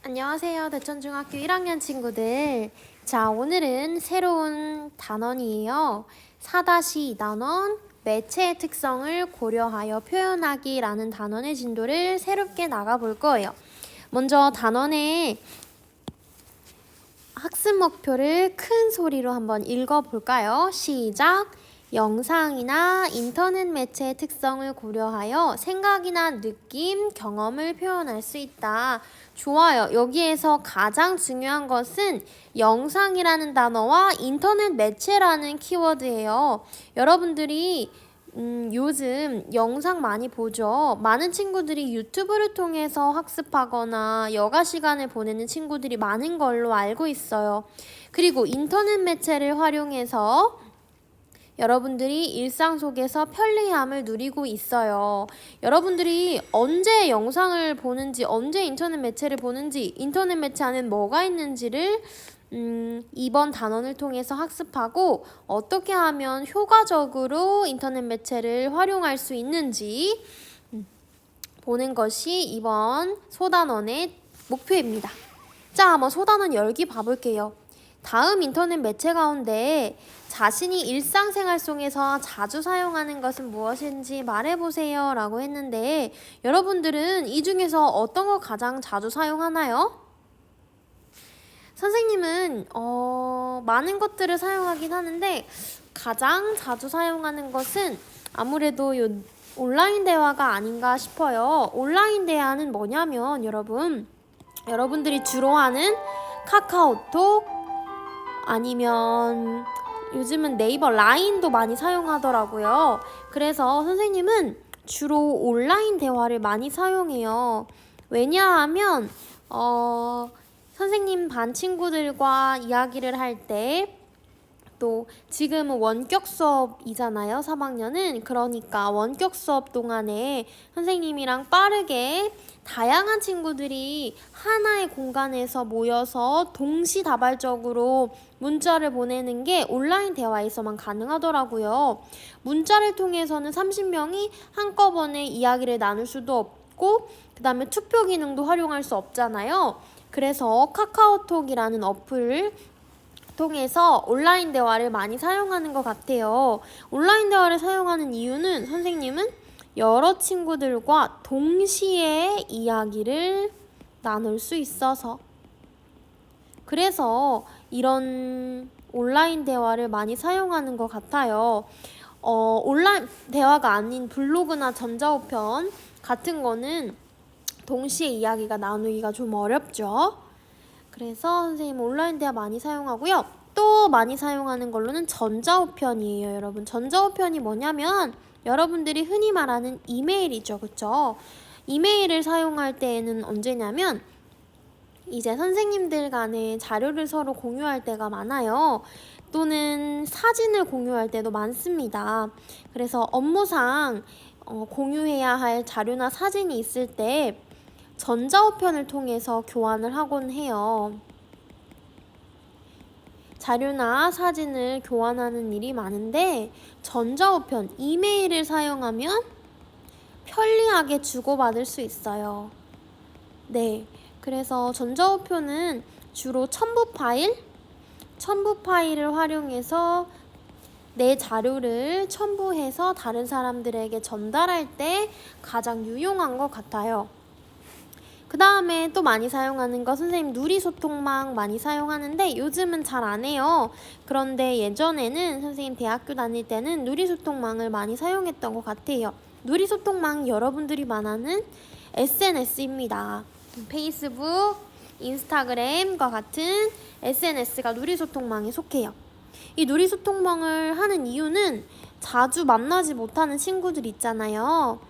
안녕하세요. 대천중학교 1학년 친구들. 자, 오늘은 새로운 단원이에요. 4-2단원 매체의 특성을 고려하여 표현하기라는 단원의 진도를 새롭게 나가볼 거예요. 먼저 단원의 학습 목표를 큰 소리로 한번 읽어볼까요? 시작! 영상이나 인터넷 매체의 특성을 고려하여 생각이나 느낌, 경험을 표현할 수 있다. 좋아요. 여기에서 가장 중요한 것은 영상이라는 단어와 인터넷 매체라는 키워드예요. 여러분들이 요즘 영상 많이 보죠. 많은 친구들이 유튜브를 통해서 학습하거나 여가 시간을 보내는 친구들이 많은 걸로 알고 있어요. 그리고 인터넷 매체를 활용해서 여러분들이 일상 속에서 편리함을 누리고 있어요. 여러분들이 언제 영상을 보는지, 언제 인터넷 매체를 보는지, 인터넷 매체 안엔 뭐가 있는지를 이번 단원을 통해서 학습하고 어떻게 하면 효과적으로 인터넷 매체를 활용할 수 있는지 보는 것이 이번 소단원의 목표입니다. 자, 한번 소단원 열기 봐볼게요. 다음 인터넷 매체 가운데 자신이 일상생활 속에서 자주 사용하는 것은 무엇인지 말해보세요 라고 했는데 여러분들은 이 중에서 어떤 걸 가장 자주 사용하나요? 선생님은 많은 것들을 사용하긴 하는데 가장 자주 사용하는 것은 아무래도 온라인 대화가 아닌가 싶어요. 온라인 대화는 뭐냐면 여러분들이 주로 하는 카카오톡 아니면 요즘은 네이버 라인도 많이 사용하더라고요. 그래서 선생님은 주로 온라인 대화를 많이 사용해요. 왜냐하면 선생님 반 친구들과 이야기를 할 때 또 지금은 원격 수업이잖아요. 3학년은. 그러니까 원격 수업 동안에 선생님이랑 빠르게 다양한 친구들이 하나의 공간에서 모여서 동시다발적으로 문자를 보내는 게 온라인 대화에서만 가능하더라고요. 문자를 통해서는 30명이 한꺼번에 이야기를 나눌 수도 없고 그 다음에 투표 기능도 활용할 수 없잖아요. 그래서 카카오톡이라는 어플을 통해서 온라인 대화를 많이 사용하는 것 같아요. 온라인 대화를 사용하는 이유는 선생님은 여러 친구들과 동시에 이야기를 나눌 수 있어서 그래서 이런 온라인 대화를 많이 사용하는 것 같아요. 온라인 대화가 아닌 블로그나 전자우편 같은 거는 동시에 이야기가 나누기가 좀 어렵죠. 그래서 선생님 온라인 대화 많이 사용하고요. 또 많이 사용하는 걸로는 전자우편이에요, 여러분. 전자우편이 뭐냐면 여러분들이 흔히 말하는 이메일이죠, 그쵸? 이메일을 사용할 때에는 언제냐면 이제 선생님들 간에 자료를 서로 공유할 때가 많아요. 또는 사진을 공유할 때도 많습니다. 그래서 업무상 공유해야 할 자료나 사진이 있을 때 전자우편을 통해서 교환을 하곤 해요. 자료나 사진을 교환하는 일이 많은데 전자우편, 이메일을 사용하면 편리하게 주고받을 수 있어요. 네, 그래서 전자우편은 주로 첨부 파일을 활용해서 내 자료를 첨부해서 다른 사람들에게 전달할 때 가장 유용한 것 같아요. 그 다음에 또 많이 사용하는 거 선생님 누리소통망 많이 사용하는데 요즘은 잘 안 해요. 그런데 예전에는 선생님 대학교 다닐 때는 누리소통망을 많이 사용했던 것 같아요. 누리소통망 여러분들이 말하는 SNS입니다. 페이스북, 인스타그램과 같은 SNS가 누리소통망에 속해요. 이 누리소통망을 하는 이유는 자주 만나지 못하는 친구들 있잖아요.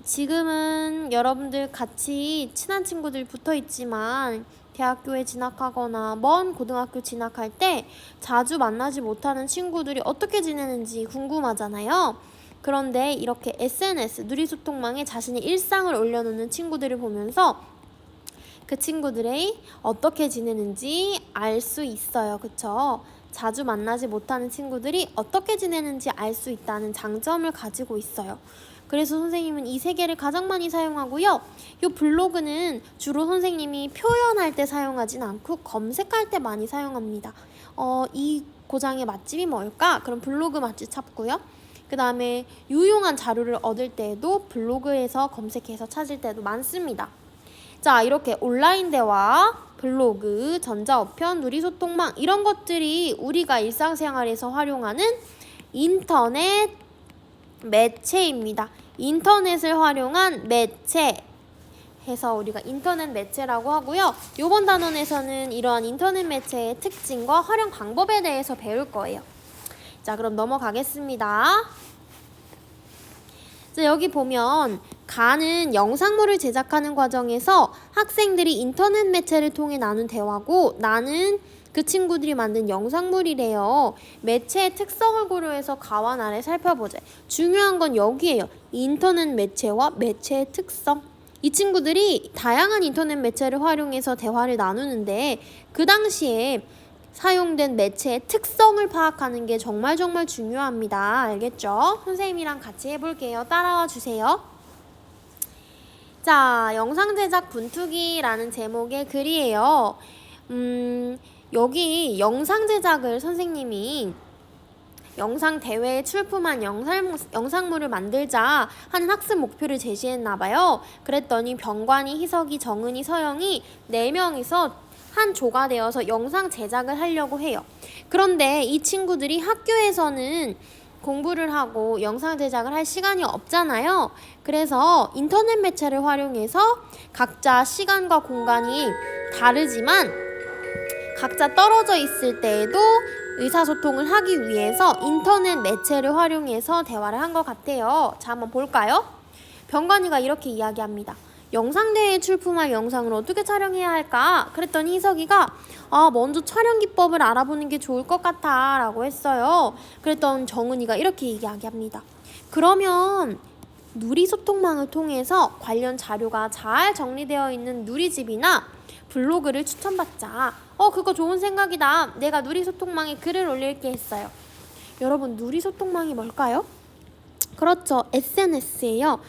지금은 여러분들 같이 친한 친구들 붙어 있지만 대학교에 진학하거나 먼 고등학교 진학할 때 자주 만나지 못하는 친구들이 어떻게 지내는지 궁금하잖아요. 그런데 이렇게 SNS, 누리소통망에 자신의 일상을 올려놓는 친구들을 보면서 그 친구들이 어떻게 지내는지 알 수 있어요. 그쵸? 자주 만나지 못하는 친구들이 어떻게 지내는지 알 수 있다는 장점을 가지고 있어요. 그래서 선생님은 이 세 개를 가장 많이 사용하고요. 이 블로그는 주로 선생님이 표현할 때 사용하진 않고 검색할 때 많이 사용합니다. 이 고장의 맛집이 뭘까? 그럼 블로그 맛집 찾고요. 그 다음에 유용한 자료를 얻을 때에도 블로그에서 검색해서 찾을 때도 많습니다. 자, 이렇게 온라인 대화, 블로그, 전자우편, 누리소통망 이런 것들이 우리가 일상생활에서 활용하는 인터넷 매체입니다. 인터넷을 활용한 매체 해서 우리가 인터넷 매체라고 하고요. 이번 단원에서는 이러한 인터넷 매체의 특징과 활용 방법에 대해서 배울 거예요. 자, 그럼 넘어가겠습니다. 자, 여기 보면 가는 영상물을 제작하는 과정에서 학생들이 인터넷 매체를 통해 나눈 대화고 나는 그 친구들이 만든 영상물이래요. 매체의 특성을 고려해서 가와 나를 살펴보자. 중요한 건 여기에요. 인터넷 매체와 매체의 특성. 이 친구들이 다양한 인터넷 매체를 활용해서 대화를 나누는데 그 당시에 사용된 매체의 특성을 파악하는 게 정말 중요합니다. 알겠죠? 선생님이랑 같이 해볼게요. 따라와 주세요. 자, 영상 제작 분투기라는 제목의 글이에요. 여기 영상 제작을 선생님이 영상 대회에 출품한 영상물을 만들자 하는 학습 목표를 제시했나봐요. 그랬더니 병관이, 희석이, 정은이, 서영이 4명이서 한 조가 되어서 영상 제작을 하려고 해요. 그런데 이 친구들이 학교에서는 공부를 하고 영상 제작을 할 시간이 없잖아요. 그래서 인터넷 매체를 활용해서 각자 시간과 공간이 다르지만 각자 떨어져 있을 때에도 의사소통을 하기 위해서 인터넷 매체를 활용해서 대화를 한 것 같아요. 자, 한번 볼까요? 병관이가 이렇게 이야기합니다. 영상대회에 출품할 영상을 어떻게 촬영해야 할까? 그랬더니 희석이가 먼저 촬영 기법을 알아보는 게 좋을 것 같아 라고 했어요. 그랬더니 정은이가 이렇게 이야기합니다. 그러면 누리소통망을 통해서 관련 자료가 잘 정리되어 있는 누리집이나 블로그를 추천받자. 그거 좋은 생각이다. 내가 누리소통망에 글을 올릴게 했어요. 여러분, 누리소통망이 뭘까요? 그렇죠. SNS예요.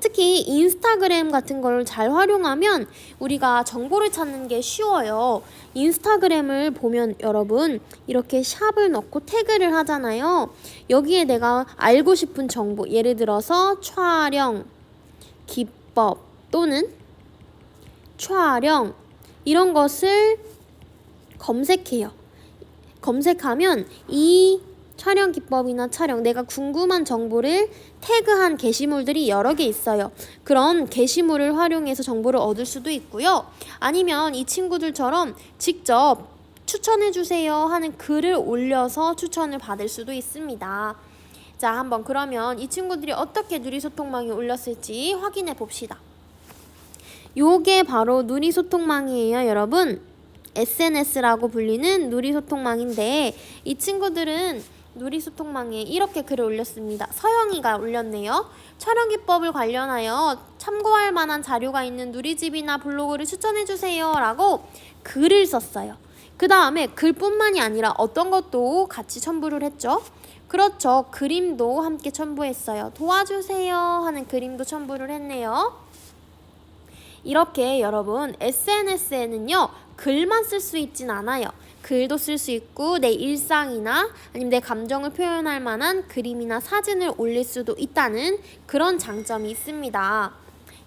특히 인스타그램 같은 걸 잘 활용하면 우리가 정보를 찾는 게 쉬워요. 인스타그램을 보면 여러분 이렇게 샵을 넣고 태그를 하잖아요. 여기에 내가 알고 싶은 정보, 예를 들어서 촬영, 기법 또는 촬영 이런 것을 검색해요. 검색하면 이 촬영 기법이나 촬영, 내가 궁금한 정보를 태그한 게시물들이 여러 개 있어요. 그런 게시물을 활용해서 정보를 얻을 수도 있고요. 아니면 이 친구들처럼 직접 추천해주세요 하는 글을 올려서 추천을 받을 수도 있습니다. 자, 한번 그러면 이 친구들이 어떻게 누리소통망에 올렸을지 확인해 봅시다. 요게 바로 누리소통망이에요, 여러분. SNS라고 불리는 누리소통망인데 이 친구들은 누리소통망에 이렇게 글을 올렸습니다. 서영이가 올렸네요. 촬영 기법을 관련하여 참고할 만한 자료가 있는 누리집이나 블로그를 추천해주세요 라고 글을 썼어요. 그 다음에 글뿐만이 아니라 어떤 것도 같이 첨부를 했죠. 그렇죠. 그림도 함께 첨부했어요. 도와주세요 하는 그림도 첨부를 했네요. 이렇게 여러분 SNS에는요 글만 쓸 수 있진 않아요. 글도 쓸 수 있고 내 일상이나 아니면 내 감정을 표현할 만한 그림이나 사진을 올릴 수도 있다는 그런 장점이 있습니다.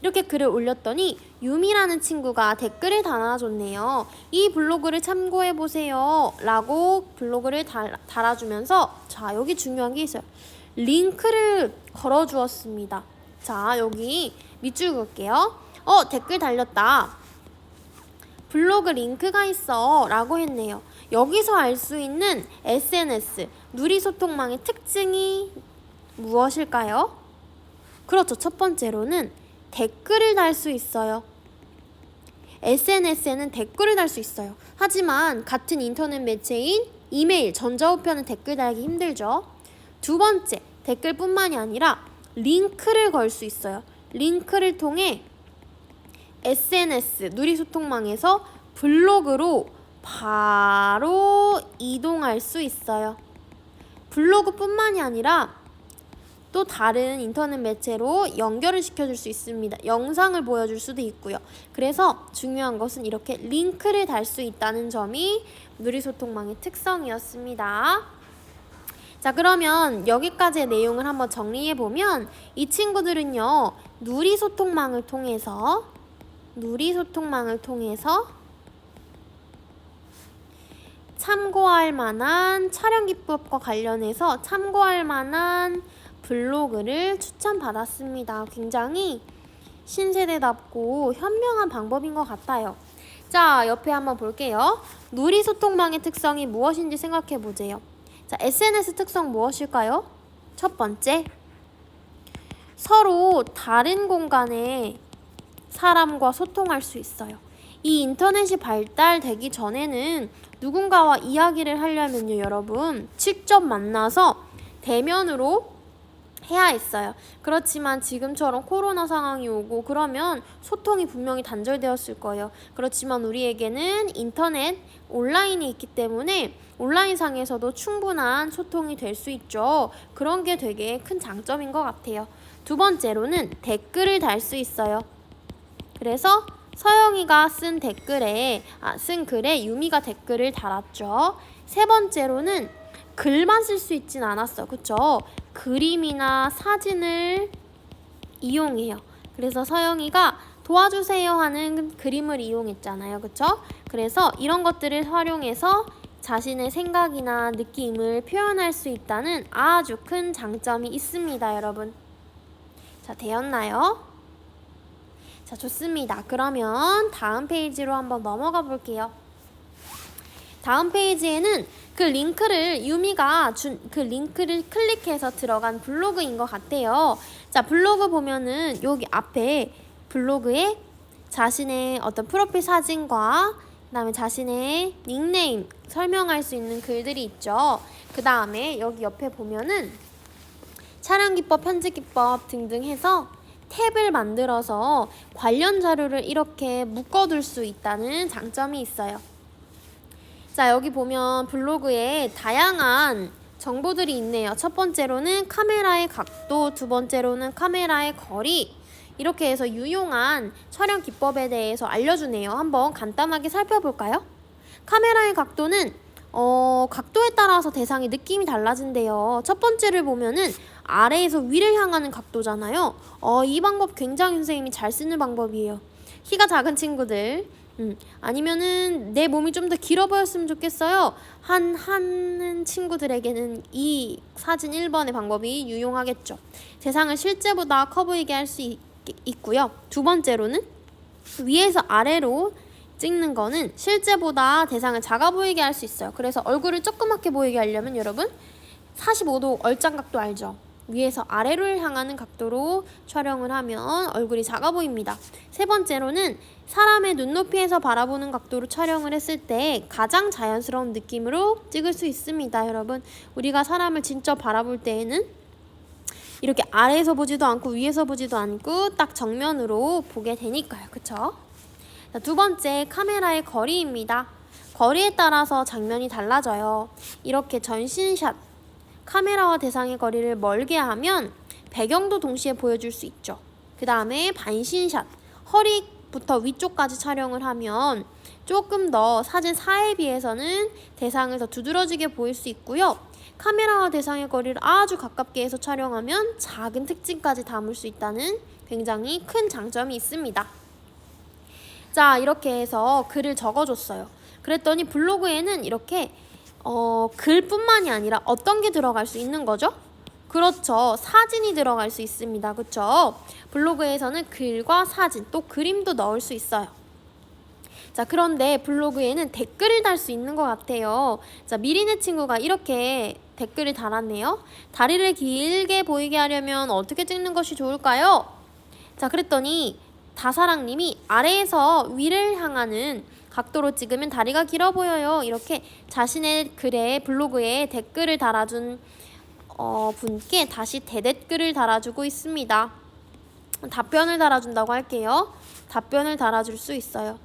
이렇게 글을 올렸더니 유미라는 친구가 댓글을 달아줬네요. 이 블로그를 참고해보세요 라고 블로그를 달아주면서 자, 여기 중요한 게 있어요. 링크를 걸어주었습니다. 자, 여기 밑줄 그을게요. 댓글 달렸다. 블로그 링크가 있어 라고 했네요. 여기서 알 수 있는 SNS, 누리소통망의 특징이 무엇일까요? 그렇죠. 첫 번째로는 댓글을 달 수 있어요. SNS에는 댓글을 달 수 있어요. 하지만 같은 인터넷 매체인 이메일, 전자우편은 댓글 달기 힘들죠. 두 번째, 댓글뿐만이 아니라 링크를 걸 수 있어요. 링크를 통해 SNS, 누리소통망에서 블로그로 바로 이동할 수 있어요. 블로그뿐만이 아니라 또 다른 인터넷 매체로 연결을 시켜줄 수 있습니다. 영상을 보여줄 수도 있고요. 그래서 중요한 것은 이렇게 링크를 달 수 있다는 점이 누리소통망의 특성이었습니다. 자, 그러면 여기까지의 내용을 한번 정리해보면 이 친구들은요, 누리소통망을 통해서 참고할 만한 촬영 기법과 관련해서 참고할 만한 블로그를 추천받았습니다. 굉장히 신세대답고 현명한 방법인 것 같아요. 자, 옆에 한번 볼게요. 누리소통망의 특성이 무엇인지 생각해 보세요. 자, SNS 특성 무엇일까요? 첫 번째, 서로 다른 공간에 사람과 소통할 수 있어요. 이 인터넷이 발달되기 전에는 누군가와 이야기를 하려면요, 여러분, 직접 만나서 대면으로 해야 했어요. 그렇지만 지금처럼 코로나 상황이 오고 그러면 소통이 분명히 단절되었을 거예요. 그렇지만 우리에게는 인터넷, 온라인이 있기 때문에 온라인상에서도 충분한 소통이 될 수 있죠. 그런 게 되게 큰 장점인 것 같아요. 두 번째로는 댓글을 달 수 있어요. 그래서 서영이가 쓴 글에 유미가 댓글을 달았죠. 세 번째로는 글만 쓸 수 있진 않았어. 그쵸? 그림이나 사진을 이용해요. 그래서 서영이가 도와주세요 하는 그림을 이용했잖아요. 그쵸? 그래서 이런 것들을 활용해서 자신의 생각이나 느낌을 표현할 수 있다는 아주 큰 장점이 있습니다, 여러분. 자, 되었나요? 자, 좋습니다. 그러면 다음 페이지로 한번 넘어가 볼게요. 다음 페이지에는 그 유미가 준 그 링크를 클릭해서 들어간 블로그인 것 같아요. 자, 블로그 보면은 여기 앞에 블로그에 자신의 어떤 프로필 사진과 그다음에 자신의 닉네임 설명할 수 있는 글들이 있죠. 그 다음에 여기 옆에 보면은 촬영 기법, 편집 기법 등등 해서 탭을 만들어서 관련 자료를 이렇게 묶어둘 수 있다는 장점이 있어요. 자, 여기 보면 블로그에 다양한 정보들이 있네요. 첫 번째로는 카메라의 각도, 두 번째로는 카메라의 거리, 이렇게 해서 유용한 촬영 기법에 대해서 알려주네요. 한번 간단하게 살펴볼까요? 카메라의 각도는 각도에 따라서 대상의 느낌이 달라진대요. 첫 번째를 보면은 아래에서 위를 향하는 각도잖아요. 이 방법 굉장히 선생님이 잘 쓰는 방법이에요. 키가 작은 친구들, 아니면은 내 몸이 좀 더 길어 보였으면 좋겠어요 하는 친구들에게는 이 사진 1번의 방법이 유용하겠죠. 대상을 실제보다 커 보이게 할 수 있고요. 두 번째로는 위에서 아래로 찍는 거는 실제보다 대상을 작아 보이게 할 수 있어요. 그래서 얼굴을 조그맣게 보이게 하려면 여러분 45도 얼짱각도 알죠? 위에서 아래를 향하는 각도로 촬영을 하면 얼굴이 작아 보입니다. 세 번째로는 사람의 눈높이에서 바라보는 각도로 촬영을 했을 때 가장 자연스러운 느낌으로 찍을 수 있습니다. 여러분, 우리가 사람을 진짜 바라볼 때에는 이렇게 아래에서 보지도 않고 위에서 보지도 않고 딱 정면으로 보게 되니까요. 그쵸? 자, 두 번째, 카메라의 거리입니다. 거리에 따라서 장면이 달라져요. 이렇게 전신샷, 카메라와 대상의 거리를 멀게 하면 배경도 동시에 보여줄 수 있죠. 그 다음에 반신샷, 허리부터 위쪽까지 촬영을 하면 조금 더 사진 4에 비해서는 대상을 더 두드러지게 보일 수 있고요. 카메라와 대상의 거리를 아주 가깝게 해서 촬영하면 작은 특징까지 담을 수 있다는 굉장히 큰 장점이 있습니다. 자, 이렇게 해서 글을 적어줬어요. 그랬더니 블로그에는 이렇게 글뿐만이 아니라 어떤 게 들어갈 수 있는 거죠? 그렇죠. 사진이 들어갈 수 있습니다. 그렇죠? 블로그에서는 글과 사진, 또 그림도 넣을 수 있어요. 자, 그런데 블로그에는 댓글을 달 수 있는 것 같아요. 자, 미리네 친구가 이렇게 댓글을 달았네요. 다리를 길게 보이게 하려면 어떻게 찍는 것이 좋을까요? 자, 그랬더니 다사랑님이 아래에서 위를 향하는 각도로 찍으면 다리가 길어 보여요. 이렇게 자신의 글에 블로그에 댓글을 달아준 분께 다시 대댓글을 달아주고 있습니다. 답변을 달아준다고 할게요. 답변을 달아줄 수 있어요.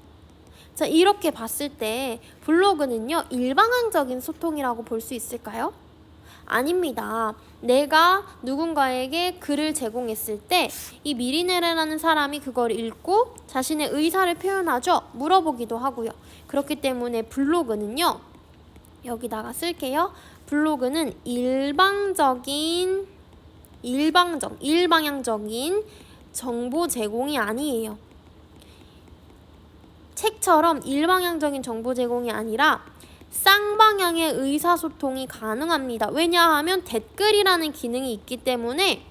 자, 이렇게 봤을 때 블로그는요, 일방향적인 소통이라고 볼 수 있을까요? 아닙니다. 내가 누군가에게 글을 제공했을 때 이 미리네라는 사람이 그걸 읽고 자신의 의사를 표현하죠. 물어보기도 하고요. 그렇기 때문에 블로그는요. 여기다가 쓸게요. 블로그는 일방향적인 정보 제공이 아니에요. 책처럼 일방향적인 정보 제공이 아니라 쌍방향의 의사소통이 가능합니다. 왜냐하면 댓글이라는 기능이 있기 때문에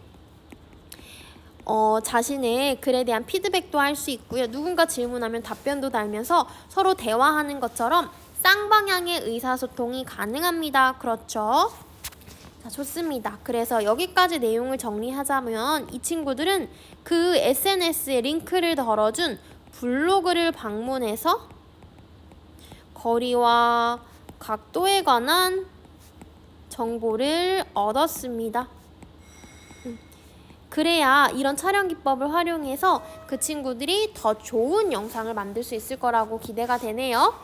자신의 글에 대한 피드백도 할 수 있고요. 누군가 질문하면 답변도 달면서 서로 대화하는 것처럼 쌍방향의 의사소통이 가능합니다. 그렇죠? 자, 좋습니다. 그래서 여기까지 내용을 정리하자면 이 친구들은 그 SNS에 링크를 걸어준 블로그를 방문해서 거리와 각도에 관한 정보를 얻었습니다. 그래야 이런 촬영 기법을 활용해서 그 친구들이 더 좋은 영상을 만들 수 있을 거라고 기대가 되네요.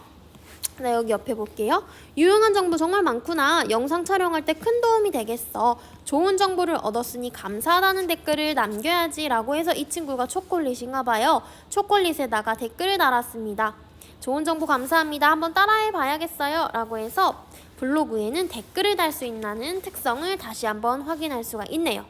네, 여기 옆에 볼게요. 유용한 정보 정말 많구나. 영상 촬영할 때 큰 도움이 되겠어. 좋은 정보를 얻었으니 감사하다는 댓글을 남겨야지 라고 해서 이 친구가 초콜릿인가 봐요. 초콜릿에다가 댓글을 달았습니다. 좋은 정보 감사합니다. 한번 따라해 봐야겠어요 라고 해서 블로그에는 댓글을 달 수 있다는 특성을 다시 한번 확인할 수가 있네요.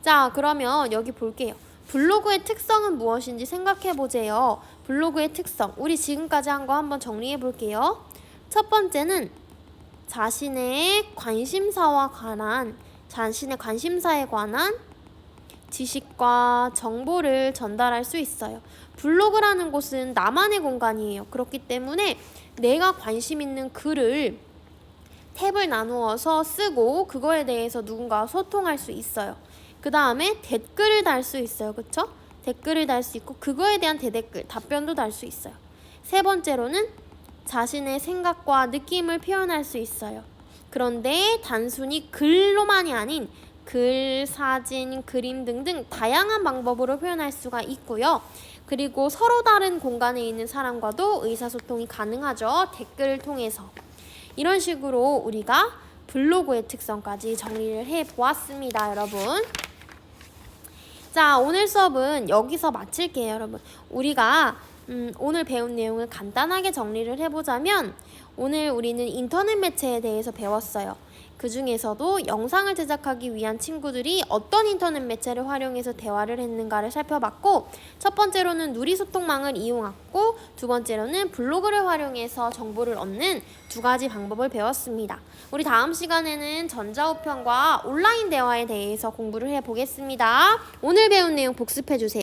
자, 그러면 여기 볼게요. 블로그의 특성은 무엇인지 생각해 보세요. 블로그의 특성, 우리 지금까지 한 거 한번 정리해 볼게요. 첫 번째는 자신의 관심사에 관한 지식과 정보를 전달할 수 있어요. 블로그라는 곳은 나만의 공간이에요. 그렇기 때문에 내가 관심 있는 글을 탭을 나누어서 쓰고 그거에 대해서 누군가와 소통할 수 있어요. 그 다음에 댓글을 달 수 있어요. 그쵸? 댓글을 달 수 있고 그거에 대한 대댓글, 답변도 달 수 있어요. 세 번째로는 자신의 생각과 느낌을 표현할 수 있어요. 그런데 단순히 글로만이 아닌 글, 사진, 그림 등등 다양한 방법으로 표현할 수가 있고요. 그리고 서로 다른 공간에 있는 사람과도 의사소통이 가능하죠. 댓글을 통해서. 이런 식으로 우리가 블로그의 특성까지 정리를 해보았습니다, 여러분. 자, 오늘 수업은 여기서 마칠게요, 여러분. 우리가 오늘 배운 내용을 간단하게 정리를 해보자면 오늘 우리는 인터넷 매체에 대해서 배웠어요. 그 중에서도 영상을 제작하기 위한 친구들이 어떤 인터넷 매체를 활용해서 대화를 했는가를 살펴봤고, 첫 번째로는 누리소통망을 이용했고, 두 번째로는 블로그를 활용해서 정보를 얻는 두 가지 방법을 배웠습니다. 우리 다음 시간에는 전자우편과 온라인 대화에 대해서 공부를 해보겠습니다. 오늘 배운 내용 복습해주세요.